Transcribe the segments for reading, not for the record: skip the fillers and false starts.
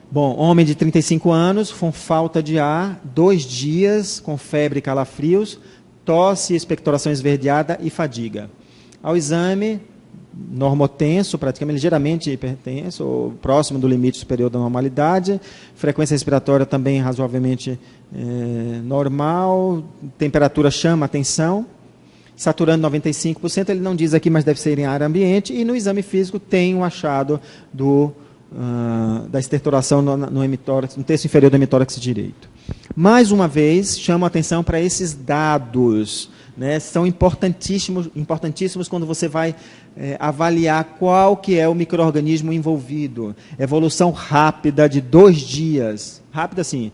Bom, homem de 35 anos, com falta de ar, 2 dias, com febre e calafrios, tosse, expectoração esverdeada e fadiga. Ao exame, normotenso, praticamente ligeiramente hipertenso, ou próximo do limite superior da normalidade, frequência respiratória também razoavelmente normal, temperatura chama atenção, saturando 95%, ele não diz aqui, mas deve ser em ar ambiente, e no exame físico tem um achado da estertoração no hemitórax, no terço inferior do hemitórax direito. Mais uma vez, chamo a atenção para esses dados, né? São importantíssimos quando você vai avaliar qual que é o micro-organismo envolvido. Evolução rápida de 2 dias. Rápida, assim,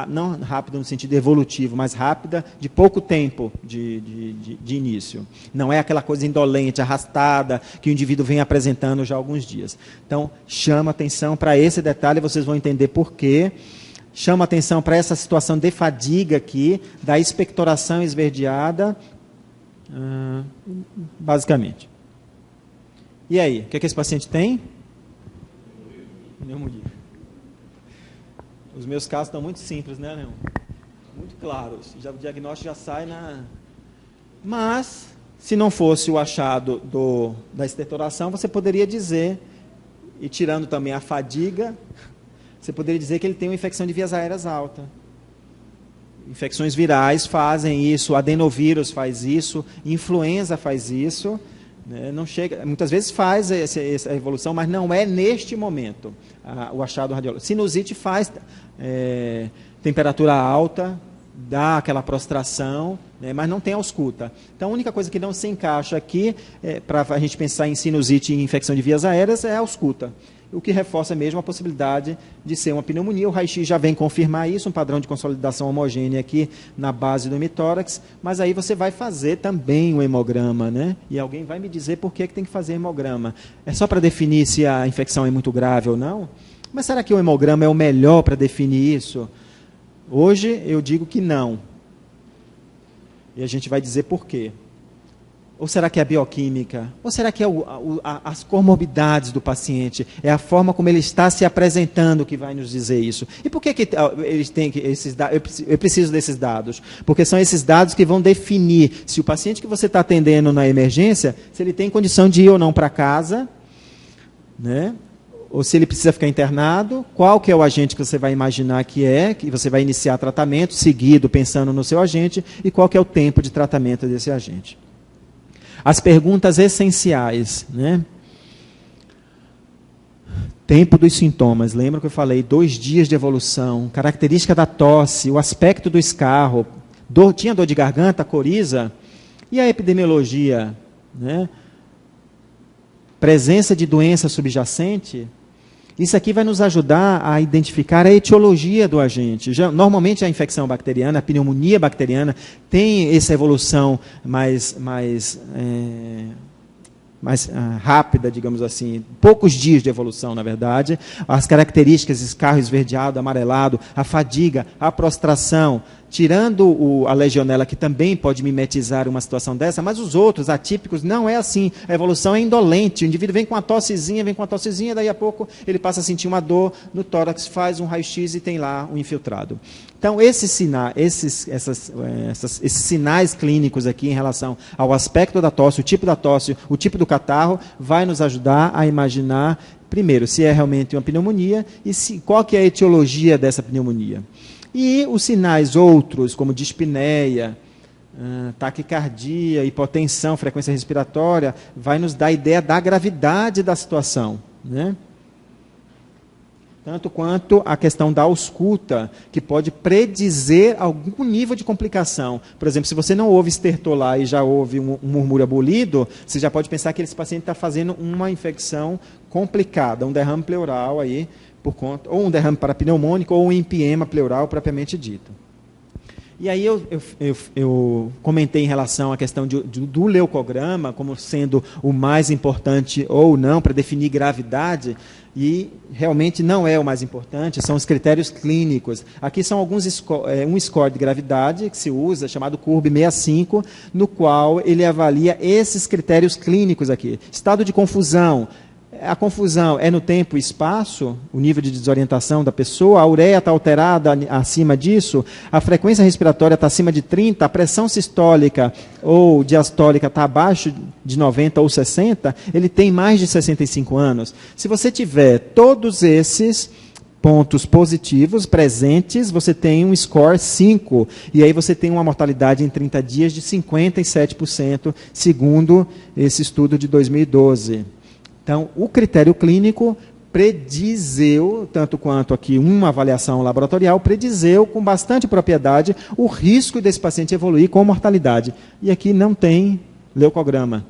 não rápida no sentido evolutivo, mas rápida de pouco tempo de início. Não é aquela coisa indolente, arrastada, que o indivíduo vem apresentando já há alguns dias. Então, chama atenção para esse detalhe, vocês vão entender por quê. Chama atenção para essa situação de fadiga aqui, da expectoração esverdeada, basicamente. E aí, o que é que esse paciente tem? Pneumonia. Os meus casos estão muito simples, né, Leão? Muito claros. O diagnóstico já sai na... Mas, se não fosse o achado da estertoração, você poderia dizer, e tirando também a fadiga, você poderia dizer que ele tem uma infecção de vias aéreas alta. Infecções virais fazem isso, adenovírus faz isso, influenza faz isso. Não chega, muitas vezes faz essa evolução, mas não é neste momento o achado radiológico. Sinusite faz temperatura alta, dá aquela prostração, mas não tem ausculta. Então, a única coisa que não se encaixa aqui, para a gente pensar em sinusite e infecção de vias aéreas, é a ausculta. O que reforça mesmo a possibilidade de ser uma pneumonia. O raio-x já vem confirmar isso, um padrão de consolidação homogênea aqui na base do hemitórax, mas aí você vai fazer também um hemograma, né? E alguém vai me dizer por que tem que fazer hemograma. É só para definir se a infecção é muito grave ou não? Mas será que o hemograma é o melhor para definir isso? Hoje eu digo que não. E a gente vai dizer por quê. Ou será que é a bioquímica? Ou será que é as comorbidades do paciente? É a forma como ele está se apresentando que vai nos dizer isso. E por que eles têm esses dados? Eu preciso desses dados. Porque são esses dados que vão definir se o paciente que você está atendendo na emergência, se ele tem condição de ir ou não para casa, né? Ou se ele precisa ficar internado, qual que é o agente que você vai imaginar que você vai iniciar tratamento, seguido pensando no seu agente, e qual que é o tempo de tratamento desse agente. As perguntas essenciais, né? Tempo dos sintomas. Lembra que eu falei? 2 dias de evolução. Característica da tosse. O aspecto do escarro. Tinha dor de garganta, coriza? E a epidemiologia? Né? Presença de doença subjacente? Isso aqui vai nos ajudar a identificar a etiologia do agente. Normalmente a infecção bacteriana, a pneumonia bacteriana, tem essa evolução mais rápida, digamos assim. Poucos dias de evolução, na verdade. As características, escarro esverdeado, amarelado, a fadiga, a prostração, tirando a legionela, que também pode mimetizar uma situação dessa, mas os outros atípicos não é assim. A evolução é indolente. O indivíduo vem com uma tossezinha, daí a pouco ele passa a sentir uma dor no tórax, faz um raio-x e tem lá um infiltrado. Então, esses sinais clínicos aqui em relação ao aspecto da tosse, o tipo do catarro, vai nos ajudar a imaginar, primeiro, se é realmente uma pneumonia e qual que é a etiologia dessa pneumonia. E os sinais outros, como dispneia, taquicardia, hipotensão, frequência respiratória, vai nos dar a ideia da gravidade da situação, né? Tanto quanto a questão da ausculta, que pode predizer algum nível de complicação. Por exemplo, se você não ouve estertor lá e já ouve um murmúrio abolido, você já pode pensar que esse paciente está fazendo uma infecção complicada, um derrame pleural aí, ou um derrame parapneumônico, ou um empiema pleural propriamente dito. E aí eu comentei em relação à questão do leucograma, como sendo o mais importante ou não para definir gravidade, e realmente não é o mais importante, são os critérios clínicos. Aqui são um score de gravidade que se usa, chamado CURB 65, no qual ele avalia esses critérios clínicos aqui. Estado de confusão. a confusão é no tempo e espaço, o nível de desorientação da pessoa, a ureia está alterada acima disso, a frequência respiratória está acima de 30, a pressão sistólica ou diastólica está abaixo de 90 ou 60, ele tem mais de 65 anos. Se você tiver todos esses pontos positivos presentes, você tem um score 5, e aí você tem uma mortalidade em 30 dias de 57%, segundo esse estudo de 2012. Então, o critério clínico predizeu, tanto quanto aqui uma avaliação laboratorial, predizeu com bastante propriedade o risco desse paciente evoluir com mortalidade. E aqui não tem leucograma.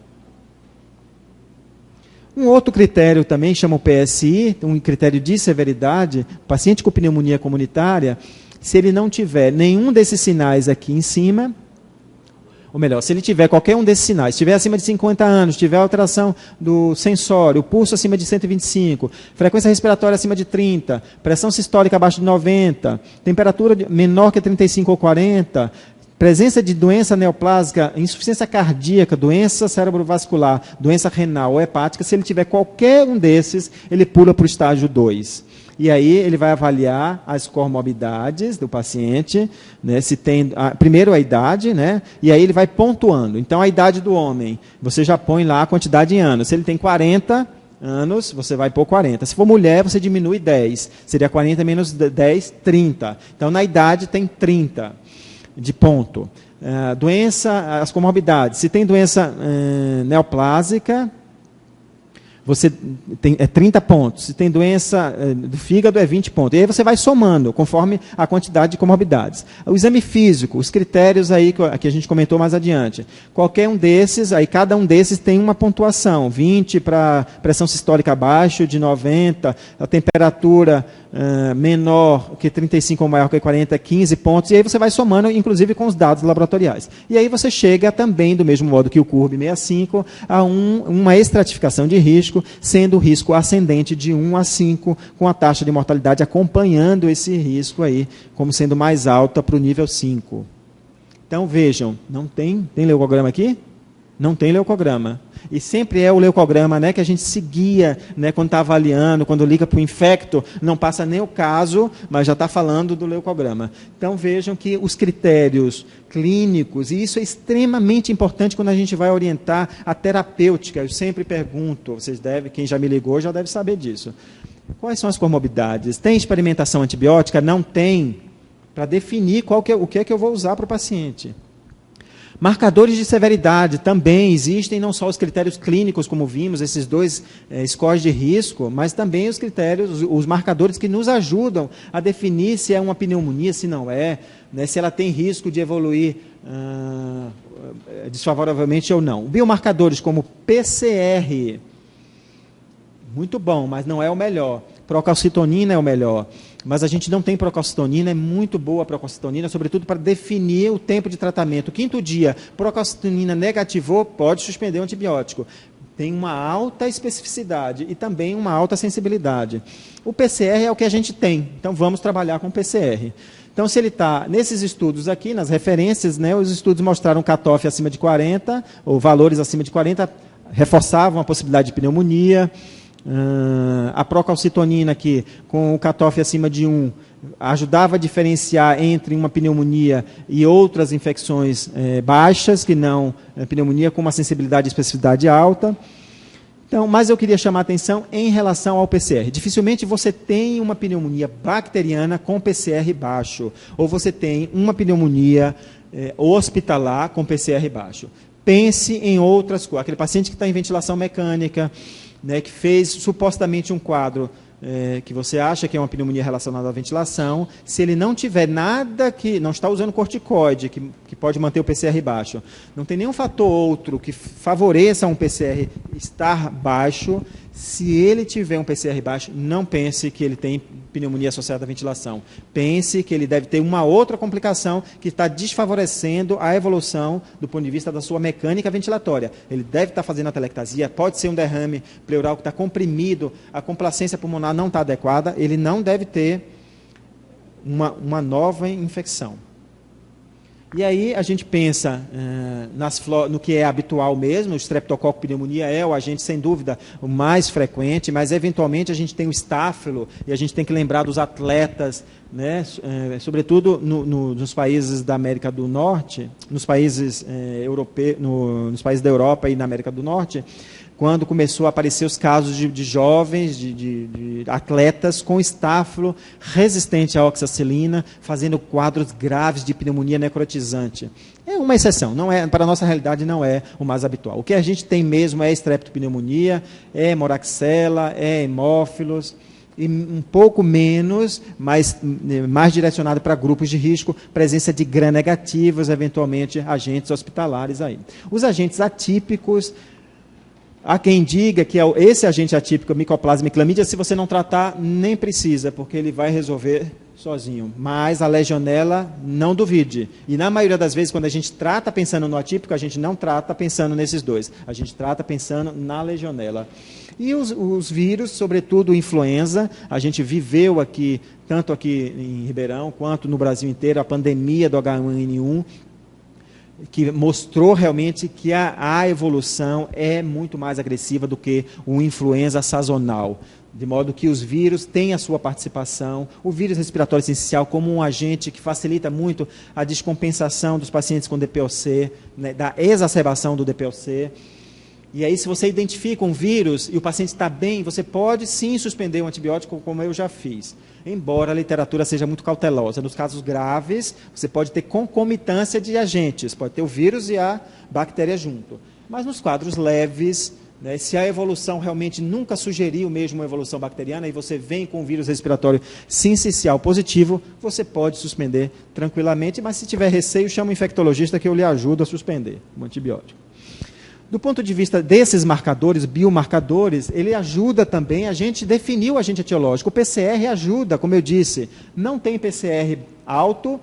Um outro critério também chama o PSI, um critério de severidade, paciente com pneumonia comunitária, se ele não tiver nenhum desses sinais aqui em cima, ou melhor, se ele tiver qualquer um desses sinais, estiver acima de 50 anos, tiver alteração do sensório, o pulso acima de 125, frequência respiratória acima de 30, pressão sistólica abaixo de 90, temperatura menor que 35 ou 40, presença de doença neoplásica, insuficiência cardíaca, doença cerebrovascular, doença renal ou hepática, se ele tiver qualquer um desses, ele pula para o estágio 2. E aí ele vai avaliar as comorbidades do paciente, né, se tem, primeiro a idade, né, e aí ele vai pontuando. Então, a idade do homem, você já põe lá a quantidade em anos. Se ele tem 40 anos, você vai pôr 40. Se for mulher, você diminui 10. Seria 40 menos 10, 30. Então, na idade tem 30 de ponto. Doença, as comorbidades. Se tem doença neoplásica, você tem 30 pontos. Se tem doença do fígado, é 20 pontos. E aí você vai somando, conforme a quantidade de comorbidades. O exame físico, os critérios aí que a gente comentou mais adiante. Qualquer um desses, aí cada um desses tem uma pontuação. 20 para pressão sistólica abaixo de 90, a temperatura menor que 35 ou maior que 40, 15 pontos. E aí você vai somando, inclusive, com os dados laboratoriais. E aí você chega também, do mesmo modo que o CURB 65, a uma estratificação de risco, sendo o risco ascendente de 1 a 5, com a taxa de mortalidade acompanhando esse risco aí, como sendo mais alta para o nível 5. Então, vejam, não tem leucograma aqui? Não tem leucograma. E sempre é o leucograma, né, que a gente seguia, né, quando está avaliando, quando liga para o infecto, não passa nem o caso, mas já está falando do leucograma. Então vejam que os critérios clínicos, e isso é extremamente importante quando a gente vai orientar a terapêutica. Eu sempre pergunto, quem já me ligou já deve saber disso. Quais são as comorbidades? Tem experimentação antibiótica? Não tem. Para definir o que é que eu vou usar para o paciente. Marcadores de severidade também existem, não só os critérios clínicos, como vimos, esses dois scores de risco, mas também os critérios, os marcadores que nos ajudam a definir se é uma pneumonia, se não é, né, se ela tem risco de evoluir desfavoravelmente ou não. Biomarcadores como PCR, muito bom, mas não é o melhor. Procalcitonina é o melhor. Mas a gente não tem procalcitonina, é muito boa a procalcitonina, sobretudo para definir o tempo de tratamento. Quinto dia, procalcitonina negativou, pode suspender o antibiótico. Tem uma alta especificidade e também uma alta sensibilidade. O PCR é o que a gente tem, então vamos trabalhar com o PCR. Então, se ele está nesses estudos aqui, nas referências, né, os estudos mostraram cutoff acima de 40, ou valores acima de 40, reforçavam a possibilidade de pneumonia. A procalcitonina aqui, com o cutoff acima de 1, ajudava a diferenciar entre uma pneumonia e outras infecções baixas, que não pneumonia com uma sensibilidade e especificidade alta. Então, mas eu queria chamar a atenção em relação ao PCR. Dificilmente você tem uma pneumonia bacteriana com PCR baixo, ou você tem uma pneumonia hospitalar com PCR baixo. Pense em outras coisas. Aquele paciente que está em ventilação mecânica, né, que fez supostamente um quadro que você acha que é uma pneumonia relacionada à ventilação, se ele não tiver nada que... não está usando corticoide, que pode manter o PCR baixo, não tem nenhum fator outro que favoreça um PCR estar baixo, se ele tiver um PCR baixo, não pense que ele tem pneumonia associada à ventilação. Pense que ele deve ter uma outra complicação que está desfavorecendo a evolução do ponto de vista da sua mecânica ventilatória. Ele deve estar fazendo atelectasia, pode ser um derrame pleural que está comprimido, a complacência pulmonar não está adequada, ele não deve ter uma nova infecção. E aí a gente pensa no que é habitual mesmo, o Streptococcus pneumonia é o agente, sem dúvida, o mais frequente, mas eventualmente a gente tem o estáfilo, e a gente tem que lembrar dos atletas, né, sobretudo nos países da América do Norte, nos países europeus, nos países da Europa e na América do Norte, quando começou a aparecer os casos de jovens, de atletas com estáfilo resistente à oxacilina, fazendo quadros graves de pneumonia necrotizante. É uma exceção, para a nossa realidade não é o mais habitual. O que a gente tem mesmo é estreptopneumonia, é moraxella, é hemófilos, e um pouco menos, mais direcionado para grupos de risco, presença de gram-negativos, eventualmente agentes hospitalares aí. Os agentes atípicos, há quem diga que esse agente atípico, Mycoplasma e clamídia, se você não tratar, nem precisa, porque ele vai resolver sozinho. Mas a legionela, não duvide. E na maioria das vezes, quando a gente trata pensando no atípico, a gente não trata pensando nesses dois. A gente trata pensando na legionela. E os vírus, sobretudo influenza, a gente viveu aqui, tanto aqui em Ribeirão, quanto no Brasil inteiro, a pandemia do H1N1, que mostrou realmente que a evolução é muito mais agressiva do que o influenza sazonal, de modo que os vírus têm a sua participação, o vírus respiratório essencial como um agente que facilita muito a descompensação dos pacientes com DPOC, né, da exacerbação do DPOC. E aí, se você identifica um vírus e o paciente está bem, você pode sim suspender o antibiótico, como eu já fiz. Embora a literatura seja muito cautelosa. Nos casos graves, você pode ter concomitância de agentes, pode ter o vírus e a bactéria junto. Mas nos quadros leves, né, se a evolução realmente nunca sugeriu mesmo uma evolução bacteriana, e você vem com o vírus respiratório sincicial positivo, você pode suspender tranquilamente, mas se tiver receio, chama o infectologista que eu lhe ajudo a suspender o antibiótico. Do ponto de vista desses marcadores, biomarcadores, ele ajuda também a gente definir o agente etiológico. O PCR ajuda, como eu disse, não tem PCR alto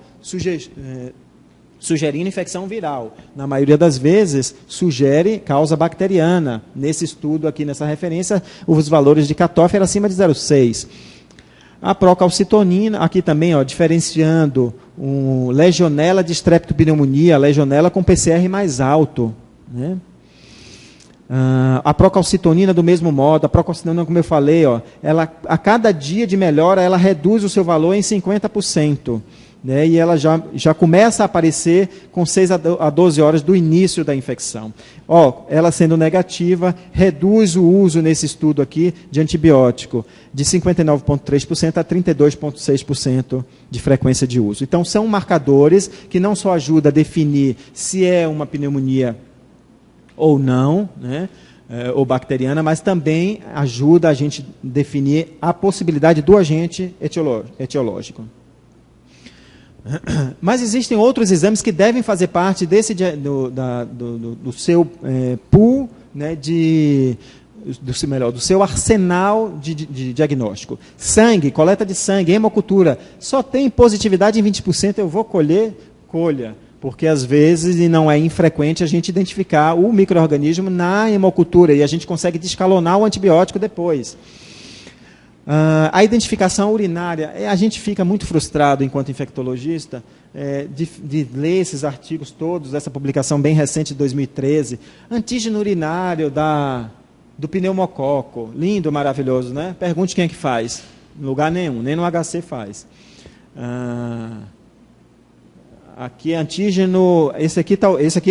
sugerindo infecção viral. Na maioria das vezes, sugere causa bacteriana. Nesse estudo aqui, nessa referência, os valores de cutoff eram acima de 0,6. A procalcitonina, aqui também, diferenciando legionela de streptopneumonia, legionela com PCR mais alto, né? A procalcitonina do mesmo modo, a procalcitonina, como eu falei, ela, a cada dia de melhora, ela reduz o seu valor em 50%. Né, e ela já começa a aparecer com 6 a 12 horas do início da infecção. Ela sendo negativa, reduz o uso nesse estudo aqui de antibiótico de 59,3% a 32,6% de frequência de uso. Então, são marcadores que não só ajudam a definir se é uma pneumonia ou não, né, ou bacteriana, mas também ajuda a gente a definir a possibilidade do agente etiológico. Mas existem outros exames que devem fazer parte do seu pool, né, do seu arsenal de diagnóstico. Sangue, coleta de sangue, hemocultura, só tem positividade em 20%, eu vou colha. Porque, às vezes, e não é infrequente, a gente identificar o micro-organismo na hemocultura e a gente consegue descalonar o antibiótico depois. A identificação urinária, a gente fica muito frustrado, enquanto infectologista, de ler esses artigos todos, essa publicação bem recente de 2013. Antígeno urinário do pneumococo, lindo, maravilhoso, né? Pergunte quem é que faz. Em lugar nenhum, nem no HC faz. Aqui é antígeno, esse aqui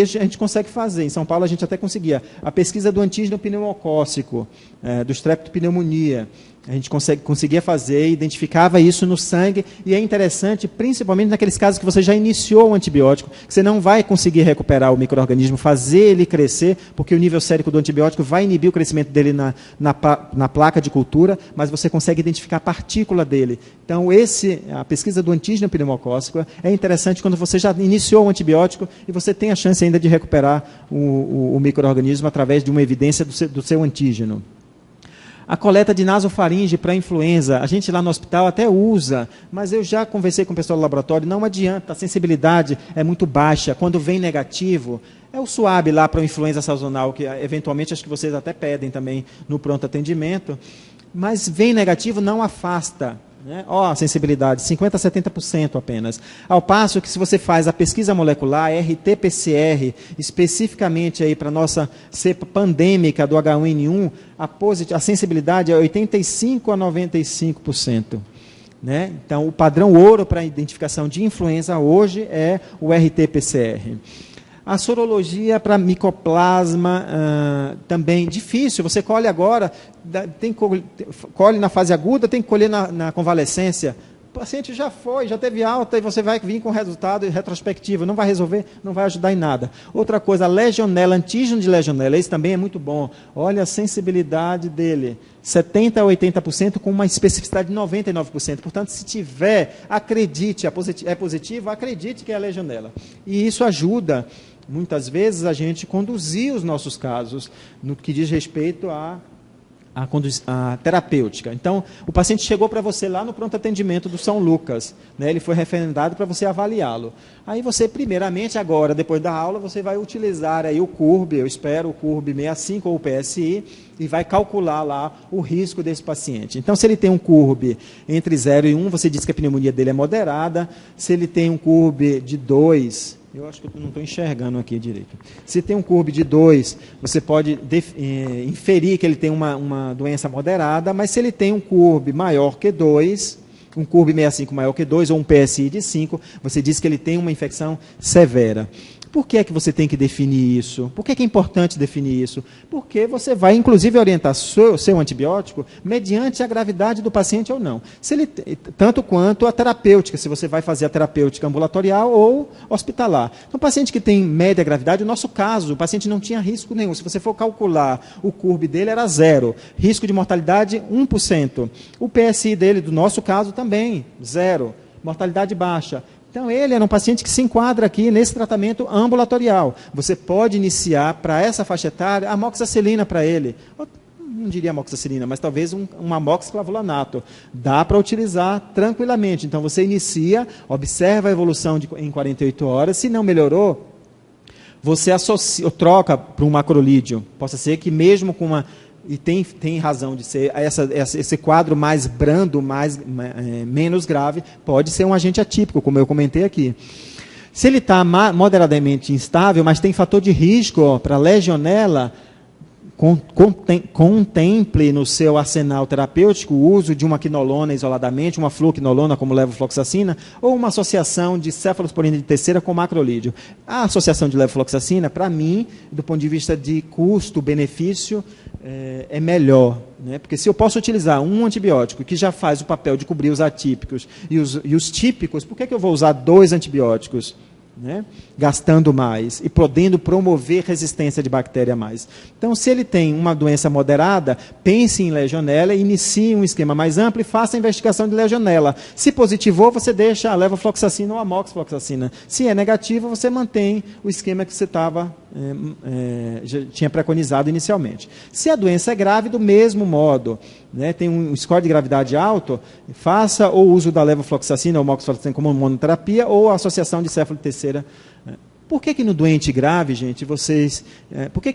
a gente consegue fazer, em São Paulo a gente até conseguia. A pesquisa do antígeno pneumocócico, do streptopneumonia, a gente conseguia fazer, identificava isso no sangue, e é interessante, principalmente naqueles casos que você já iniciou o antibiótico, que você não vai conseguir recuperar o micro-organismo, fazer ele crescer, porque o nível sérico do antibiótico vai inibir o crescimento dele na placa de cultura, mas você consegue identificar a partícula dele. Então, a pesquisa do antígeno pneumocócico é interessante quando você já iniciou o antibiótico e você tem a chance ainda de recuperar o micro-organismo através de uma evidência do seu antígeno. A coleta de nasofaringe para influenza, a gente lá no hospital até usa, mas eu já conversei com o pessoal do laboratório, não adianta, a sensibilidade é muito baixa. Quando vem negativo, é o suave lá para a influenza sazonal, que eventualmente acho que vocês até pedem também no pronto atendimento, mas vem negativo, não afasta. né? Ó, a sensibilidade, 50% a 70% apenas. Ao passo que se você faz a pesquisa molecular, RT-PCR, especificamente aí para a nossa cepa pandêmica do H1N1, a sensibilidade é 85% a 95%. Né? Então, o padrão ouro para a identificação de influenza hoje é o RT-PCR. A sorologia para micoplasma também difícil. Você colhe agora, colhe na fase aguda, tem que colher na convalescência. O paciente já teve alta e você vai vir com resultado retrospectivo. Não vai resolver, não vai ajudar em nada. Outra coisa, a legionela, antígeno de legionela, esse também é muito bom. Olha a sensibilidade dele, 70% a 80% com uma especificidade de 99%. Portanto, se tiver, acredite, é positivo, acredite que é a legionela. E isso ajuda muitas vezes a gente conduzir os nossos casos no que diz respeito à terapêutica. Então, o paciente chegou para você lá no pronto atendimento do São Lucas, né? Ele foi referendado para você avaliá-lo. Aí você, primeiramente, agora, depois da aula, você vai utilizar aí o CURB, eu espero, o CURB 65 ou o PSI, e vai calcular lá o risco desse paciente. Então, se ele tem um CURB entre 0 e 1, você diz que a pneumonia dele é moderada. Se ele tem um CURB de 2, eu acho que eu não estou enxergando aqui direito. Se tem um CURB de 2, você pode inferir que ele tem uma doença moderada, mas se ele tem um CURB maior que 2, um CURB 65 maior que 2, ou um PSI de 5, você diz que ele tem uma infecção severa. Por que é que você tem que definir isso? Por que é importante definir isso? Porque você vai, inclusive, orientar seu antibiótico mediante a gravidade do paciente ou não. Tanto quanto a terapêutica, se você vai fazer a terapêutica ambulatorial ou hospitalar. Então, o paciente que tem média gravidade, no nosso caso, o paciente não tinha risco nenhum. Se você for calcular, o CURB dele era 0. Risco de mortalidade, 1%. O PSI dele, do nosso caso, também, 0. Mortalidade baixa. Então, ele era um paciente que se enquadra aqui nesse tratamento ambulatorial. Você pode iniciar, para essa faixa etária, amoxicilina para ele. Não diria amoxicilina, mas talvez um amoxiclavulanato. Dá para utilizar tranquilamente. Então, você inicia, observa a evolução em 48 horas. Se não melhorou, você troca para um macrolídeo. Possa ser que mesmo com uma... E tem razão de ser, esse quadro mais brando, menos grave, pode ser um agente atípico, como eu comentei aqui. Se ele está moderadamente instável, mas tem fator de risco para legionela, contemple no seu arsenal terapêutico o uso de uma quinolona isoladamente, uma fluoquinolona como levofloxacina, ou uma associação de cefalosporina de terceira com macrolídeo. A associação de levofloxacina, para mim, do ponto de vista de custo-benefício, é melhor, né? Porque se eu posso utilizar um antibiótico que já faz o papel de cobrir os atípicos e os típicos, por que eu vou usar 2 antibióticos? Né? Gastando mais e podendo promover resistência de bactéria a mais. Então, se ele tem uma doença moderada, pense em legionela, inicie um esquema mais amplo e faça a investigação de legionela. Se positivou, você deixa a levofloxacina ou a amoxicloxacina. Se é negativo, você mantém o esquema que você já tinha preconizado inicialmente. Se a doença é grave, do mesmo modo, né, tem um score de gravidade alto, faça o uso da levofloxacina ou amoxicloxacina como monoterapia ou a associação de céfalo terceira. Por que no doente grave, gente, por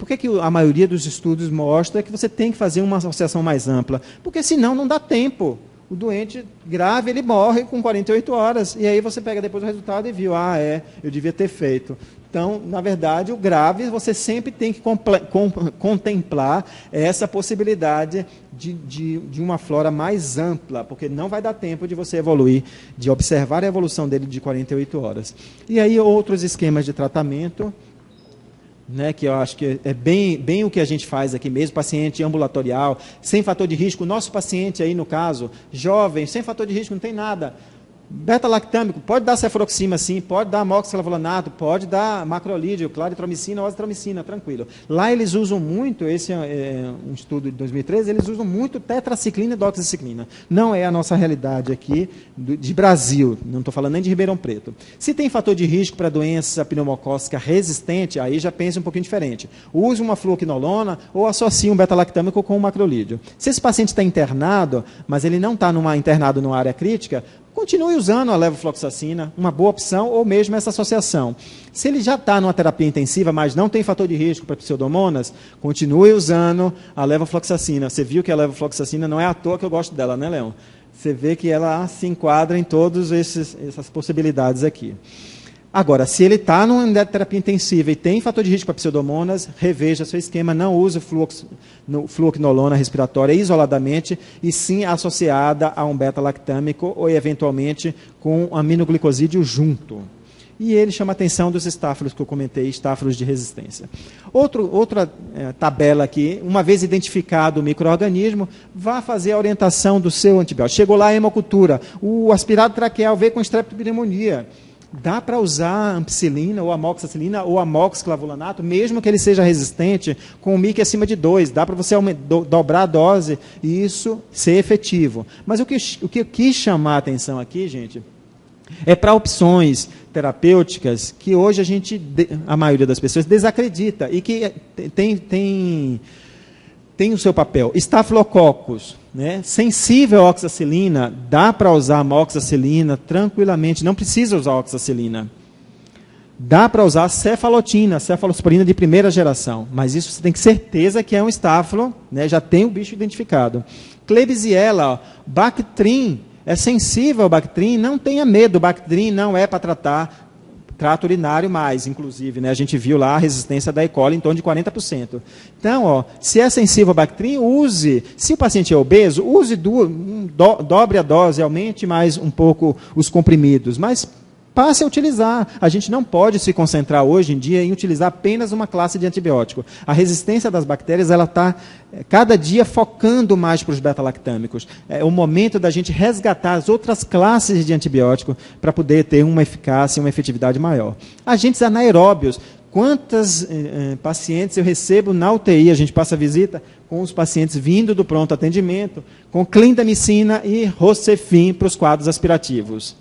que a maioria dos estudos mostra que você tem que fazer uma associação mais ampla? Porque senão não dá tempo. O doente grave, ele morre com 48 horas. E aí você pega depois o resultado e viu, eu devia ter feito. Então, na verdade, o grave, você sempre tem que contemplar essa possibilidade de uma flora mais ampla, porque não vai dar tempo de você evoluir, de observar a evolução dele de 48 horas. E aí, outros esquemas de tratamento, né, que eu acho que é bem o que a gente faz aqui mesmo, paciente ambulatorial, sem fator de risco. O nosso paciente aí, no caso, jovem, sem fator de risco, não tem nada. Beta-lactâmico, pode dar cefaloxima sim, pode dar amoxiclavulanato, pode dar macrolídeo, claritromicina, ozitromicina, tranquilo. Lá eles usam muito, esse é um estudo de 2013, eles usam muito tetraciclina e doxiciclina. Não é a nossa realidade aqui de Brasil, não estou falando nem de Ribeirão Preto. Se tem fator de risco para doença pneumocócica resistente, aí já pensa um pouquinho diferente. Use uma fluoquinolona ou associe um beta-lactâmico com um macrolídeo. Se esse paciente está internado, mas ele não está internado numa área crítica, continue usando a levofloxacina, uma boa opção, ou mesmo essa associação. Se ele já está numa terapia intensiva, mas não tem fator de risco para pseudomonas, continue usando a levofloxacina. Você viu que a levofloxacina não é à toa que eu gosto dela, né, Leão? Você vê que ela se enquadra em todas essas possibilidades aqui. Agora, se ele está numa terapia intensiva e tem fator de risco para pseudomonas, reveja seu esquema, não use fluoquinolona respiratória isoladamente, e sim associada a um beta-lactâmico ou, eventualmente, com aminoglicosídeo junto. E ele chama a atenção dos estáfilos que eu comentei, estáfilos de resistência. Outra tabela aqui, uma vez identificado o micro-organismo, vá fazer a orientação do seu antibiótico. Chegou lá a hemocultura, o aspirado traqueal veio com estreptopneumonia. Dá para usar ampicilina ou amoxicilina ou amoxiclavulanato, mesmo que ele seja resistente, com o MIC acima de 2. Dá para você dobrar a dose e isso ser efetivo. Mas o que eu quis chamar a atenção aqui, gente, é para opções terapêuticas que hoje a maioria das pessoas desacredita e que tem o seu papel. Estafilococcus, né? Sensível à oxacilina, dá para usar amoxicilina tranquilamente, não precisa usar oxacilina. Dá para usar cefalotina, cefalosporina de primeira geração, mas isso você tem que ter certeza que é um estáfilo, né? Já tem o bicho identificado. Klebsiella, Bactrim, é sensível ao Bactrim, não tenha medo, o Bactrim não é para tratar trato urinário mais, inclusive, né? A gente viu lá a resistência da E. coli em torno de 40%. Então, se é sensível ao Bactrim, use. Se o paciente é obeso, use dobre a dose, aumente mais um pouco os comprimidos, mas passe a utilizar. A gente não pode se concentrar hoje em dia em utilizar apenas uma classe de antibiótico. A resistência das bactérias ela está cada dia focando mais para os beta-lactâmicos. É o momento da gente resgatar as outras classes de antibiótico para poder ter uma eficácia e uma efetividade maior. Agentes anaeróbios. Quantas pacientes eu recebo na UTI, a gente passa a visita com os pacientes vindo do pronto atendimento, com clindamicina e Rocefin para os quadros aspirativos.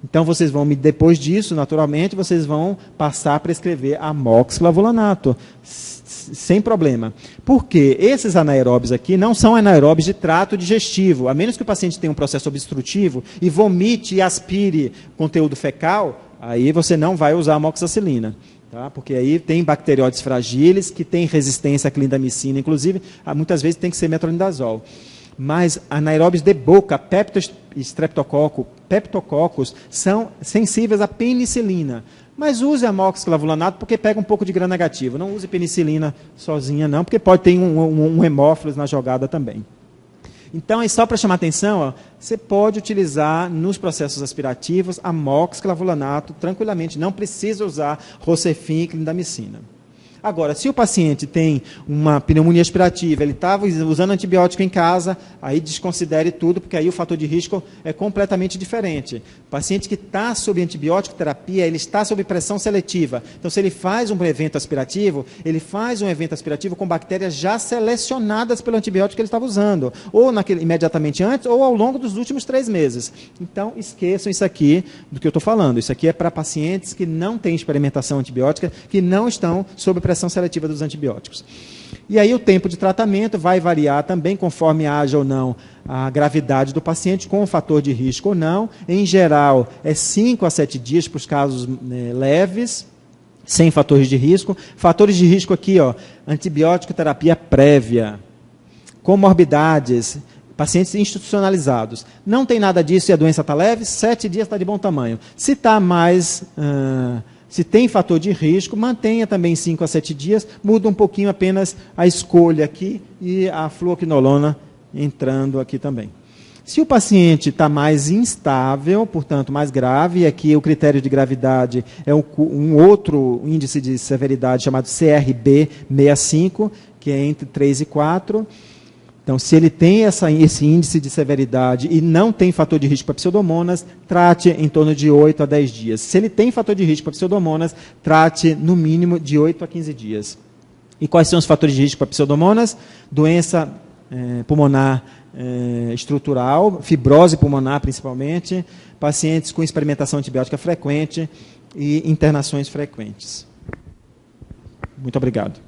Então, vocês vão, depois disso, naturalmente, vocês vão passar a prescrever amoxiclavulanato, sem problema. Porque esses anaeróbios aqui não são anaeróbios de trato digestivo. A menos que o paciente tenha um processo obstrutivo e vomite e aspire conteúdo fecal, aí você não vai usar amoxicilina. Tá? Porque aí tem bacterióides fragílis que têm resistência à clindamicina, inclusive, muitas vezes tem que ser metronidazol. Mas anaeróbios de boca, peptococcus, são sensíveis à penicilina. Mas use amoxiclavulanato porque pega um pouco de gram negativo. Não use penicilina sozinha, não, porque pode ter um hemófilos na jogada também. Então, só para chamar a atenção, ó, você pode utilizar nos processos aspirativos amoxiclavulanato tranquilamente. Não precisa usar Rocefin e clindamicina. Agora, se o paciente tem uma pneumonia aspirativa, ele estava usando antibiótico em casa, aí desconsidere tudo, porque aí o fator de risco é completamente diferente. O paciente que está sob antibiótico terapia, ele está sob pressão seletiva. Então, se ele faz um evento aspirativo, ele faz um evento aspirativo com bactérias já selecionadas pelo antibiótico que ele estava usando, ou imediatamente antes, ou ao longo dos últimos 3 meses. Então, esqueçam isso aqui do que eu estou falando. Isso aqui é para pacientes que não têm experimentação antibiótica, que não estão sob pressão seletiva dos antibióticos. E aí o tempo de tratamento vai variar também conforme haja ou não a gravidade do paciente, com o fator de risco ou não. Em geral, é 5 a 7 dias para os casos leves, sem fatores de risco. Fatores de risco aqui, ó, antibiótico terapia prévia, comorbidades, pacientes institucionalizados. Não tem nada disso e a doença está leve, 7 dias está de bom tamanho. Se está mais... se tem fator de risco, mantenha também 5 a 7 dias, muda um pouquinho apenas a escolha aqui e a fluoquinolona entrando aqui também. Se o paciente está mais instável, portanto mais grave, e aqui o critério de gravidade é um outro índice de severidade chamado CRB65, que é entre 3 e 4. Então, se ele tem esse índice de severidade e não tem fator de risco para pseudomonas, trate em torno de 8 a 10 dias. Se ele tem fator de risco para pseudomonas, trate no mínimo de 8 a 15 dias. E quais são os fatores de risco para pseudomonas? Doença pulmonar estrutural, fibrose pulmonar principalmente, pacientes com experimentação antibiótica frequente e internações frequentes. Muito obrigado.